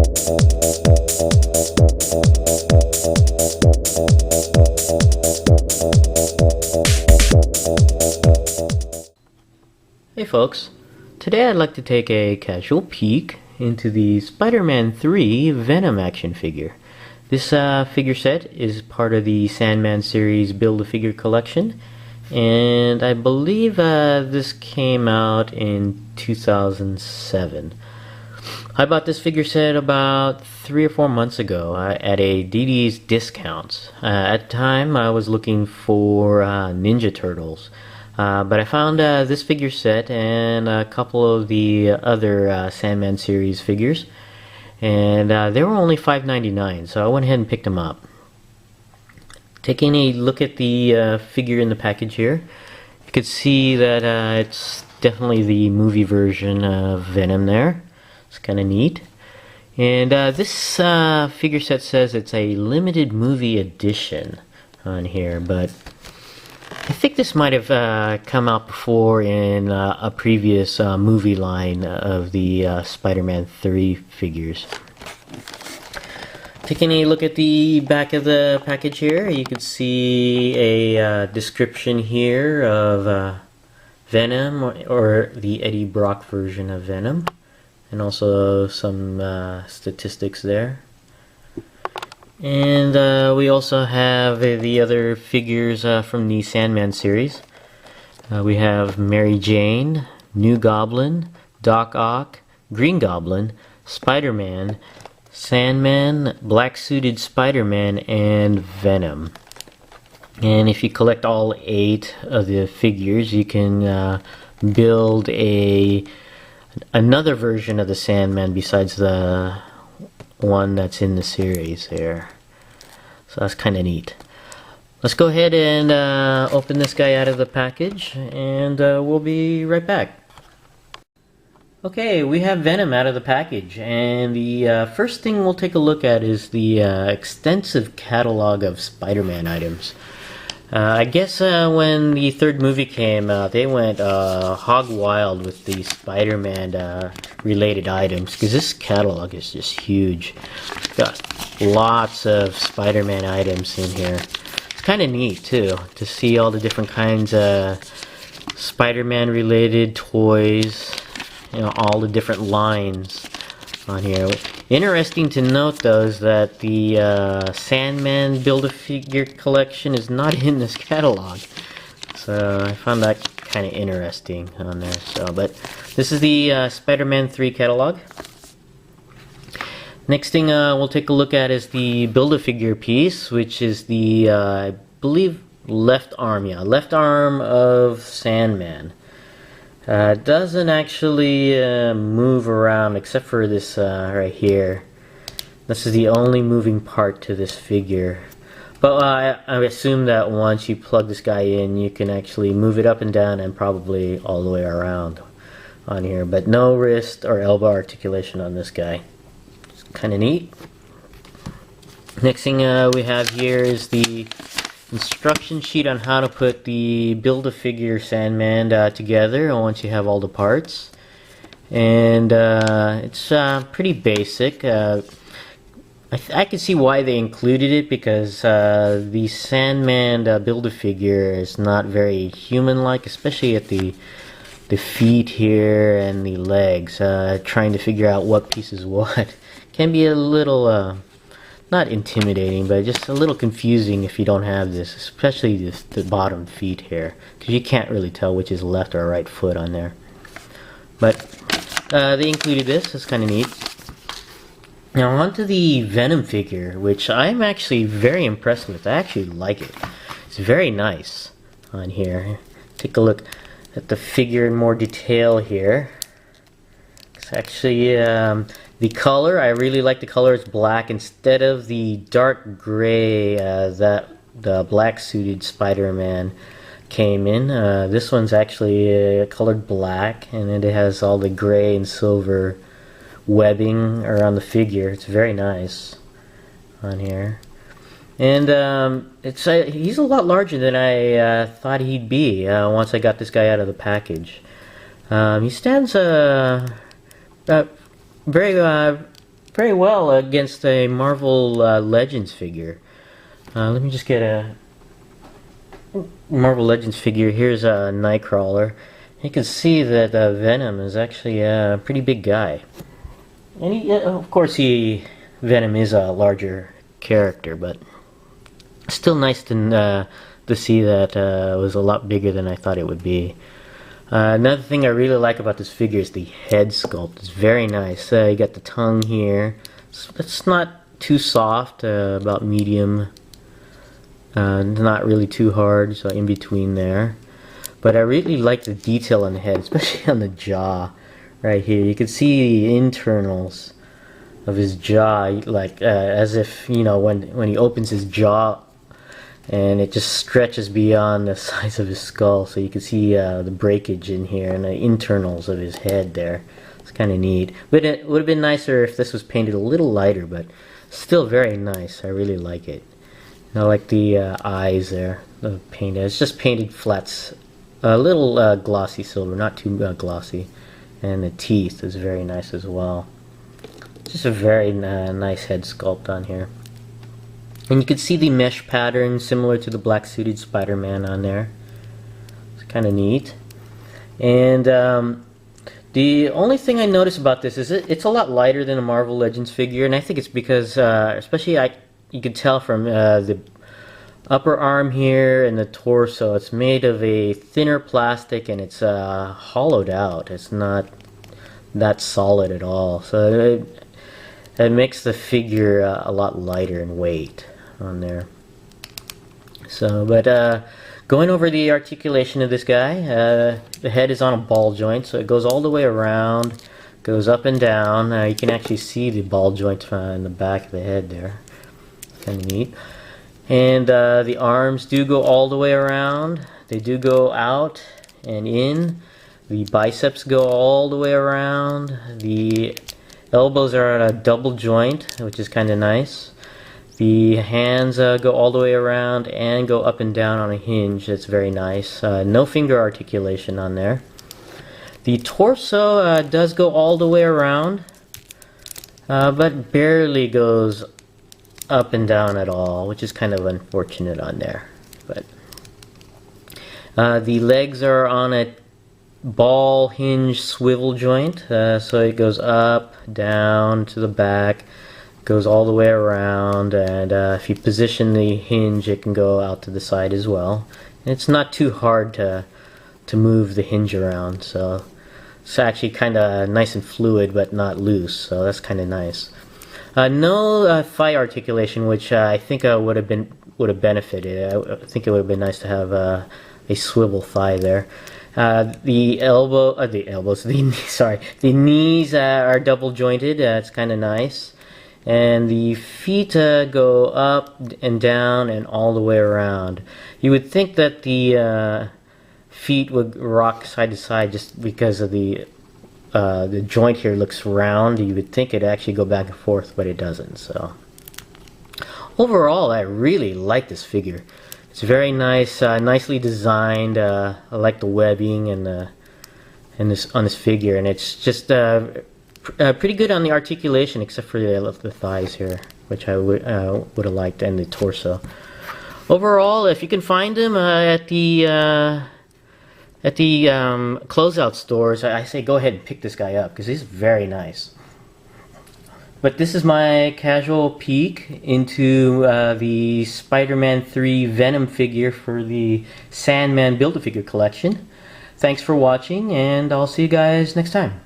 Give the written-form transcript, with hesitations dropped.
Hey folks, today I'd like to take a casual peek into the Spider-Man 3 Venom action figure. This figure set is part of the Sandman series Build-A-Figure collection, and I believe this came out in 2007. I bought this figure set about 3 or 4 months ago at a DD's discounts. At the time I was looking for Ninja Turtles. But I found this figure set and a couple of the other Sandman series figures, and they were only $5.99, so I went ahead and picked them up. Taking a look at the figure in the package here, you could see that it's definitely the movie version of Venom there. It's kind of neat. And this figure set says it's a limited movie edition on here, but I think this might have come out before in a previous movie line of the Spider-Man 3 figures. Taking a look at the back of the package here, you can see a description here of Venom, or the Eddie Brock version of Venom, and also some statistics there. And we also have the other figures from the Sandman series. We have Mary Jane, New Goblin, Doc Ock, Green Goblin, Spider-Man, Sandman, Black-Suited Spider-Man, and Venom. And if you collect all 8 of the figures, you can build another version of the Sandman besides the one that's in the series here. So that's kind of neat. Let's go ahead and open this guy out of the package, and we'll be right back. Okay, we have Venom out of the package, and the first thing we'll take a look at is the extensive catalog of Spider-Man items. I guess when the third movie came out, they went hog wild with the Spider-Man related items, because this catalog is just huge. It's got lots of Spider-Man items in here. It's kind of neat too, to see all the different kinds of Spider-Man related toys, all the different lines on here. Interesting to note though is that the Sandman Build-A-Figure collection is not in this catalog, so I found that kind of interesting on there. But this is the Spider-Man 3 catalog. Next thing we'll take a look at is the Build-A-Figure piece, which is the I believe left arm of Sandman. It doesn't actually move around except for this right here. This is the only moving part to this figure. But I assume that once you plug this guy in, you can actually move it up and down and probably all the way around on here. But no wrist or elbow articulation on this guy. It's kind of neat. Next thing we have here is the instruction sheet on how to put the Build-A-Figure Sandman together once you have all the parts. And it's pretty basic. I can see why they included it, because the Sandman Build-A-Figure is not very human-like, especially at the feet here and the legs. Trying to figure out what piece is what can be a little not intimidating, but just a little confusing if you don't have this, especially the bottom feet here, because you can't really tell which is left or right foot on there. But they included this. It's kind of neat. Now onto the Venom figure, which I'm actually very impressed with. I actually like it. It's very nice on here. Take a look at the figure in more detail here. It's actually the color, I really like the color. It's black instead of the dark gray that the black-suited Spider-Man came in. This one's actually colored black, and then it has all the gray and silver webbing around the figure. It's very nice on here. And he's a lot larger than I thought he'd be once I got this guy out of the package. He stands very very well against a Marvel Legends figure. Let me just get a Marvel Legends figure. Here's a Nightcrawler. You can see that Venom is actually a pretty big guy. And of course, Venom is a larger character, but still nice to see that it was a lot bigger than I thought it would be. Another thing I really like about this figure is the head sculpt. It's very nice. You got the tongue here. It's not too soft, about medium. Not really too hard, so in between there. But I really like the detail on the head, especially on the jaw right here. You can see the internals of his jaw, like as if, you know, when he opens his jaw and it just stretches beyond the size of his skull, so you can see the breakage in here and the internals of his head there. It's kind of neat. But it would have been nicer if this was painted a little lighter, but still very nice. I really like it. I like the eyes there, the paint. It's just painted flats, a little glossy silver, not too glossy, and the teeth is very nice as well. Just a very nice head sculpt on here. And you can see the mesh pattern similar to the black suited Spider-Man on there. It's kind of neat. And the only thing I notice about this is it's a lot lighter than a Marvel Legends figure, and I think it's because, especially you can tell from the upper arm here and the torso, it's made of a thinner plastic and it's hollowed out. It's not that solid at all. So it makes the figure a lot lighter in weight on there. So, but going over the articulation of this guy, the head is on a ball joint, so it goes all the way around, goes up and down. You can actually see the ball joint in the back of the head there. Kind of neat. And the arms do go all the way around. They do go out and in. The biceps go all the way around. The elbows are at a double joint, which is kind of nice. The hands go all the way around and go up and down on a hinge. That's very nice. No finger articulation on there. The torso does go all the way around, but barely goes up and down at all, which is kind of unfortunate on there. But the legs are on a ball hinge swivel joint, so it goes up, down to the back, goes all the way around, and if you position the hinge, it can go out to the side as well. And it's not too hard to move the hinge around, so it's actually kind of nice and fluid, but not loose. So that's kind of nice. No thigh articulation, which I think would have benefited. I think it would have been nice to have a swivel thigh there. The knees are double jointed. It's kind of nice, and the feet go up and down and all the way around. You would think that the feet would rock side to side just because of the joint here looks round. You would think it'd actually go back and forth, but it doesn't. So overall, I really like this figure. It's very nice, nicely designed. I like the webbing and on this figure, and it's just pretty good on the articulation, except for the thighs here, which I would have liked, and the torso. Overall, if you can find them at the closeout stores, I say go ahead and pick this guy up because he's very nice. But this is my casual peek into the Spider-Man 3 Venom figure for the Sandman Build-A-Figure collection. Thanks for watching, and I'll see you guys next time.